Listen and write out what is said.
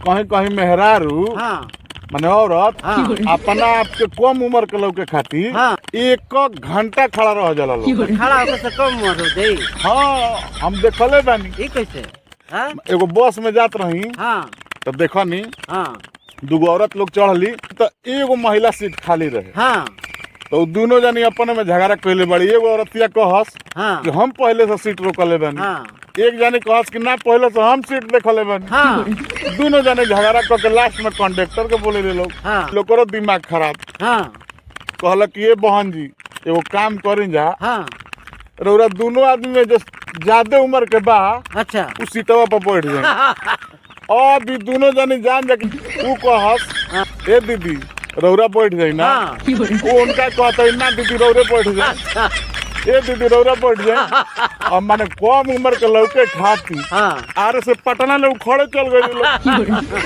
कहीं कहीं मेहरारू हाँ माने औरत हाँ अपना आपके कम उम्र के लोग के खातिर हाँ 1 घंटा खड़ा रह जाला लोग। खड़ा होकर से कम उम्र हो गई। हाँ हम देखले बानी। ये कैसे? हाँ एगो बस में जात रही हाँ तो देखनी हाँ दूगो औरत लोग चढ़ली तो एगो महिला सीट खाली रहे। हाँ तो दोनों जनी अपने में झगड़ा कैले बड़ी। एगो औरतिया कहस हाँ कि हम पहले से सीट रोकले बानी। हाँ एक जनी कहस कि ना पहले से हम सीट देखले बानी। हाँ दोनों जने झगड़ा करके लास्ट में कंडक्टर के बोले ले लोग। हाँ लोकरो दिमाग खराब। हाँ कहलक कि ये बहन जी एगो काम करी जा हाँ रउरा दोनों आदमी में जो ज्यादा उम्र के बा अच्छा उ सीटवा पर बैठ जाए। अब ई दोनों जने जान जा कि ऊ कहस ए दीदी रउरा बैठ जाई ना। हाँ वो उनका कहता है ना दीदी रउरे बैठ जाए। ए दीदी रउरा बैठ जाए। अब माने कम उम्र के लड़के खाती हाँ आरे से पटना लोग खड़े चल गए लोग।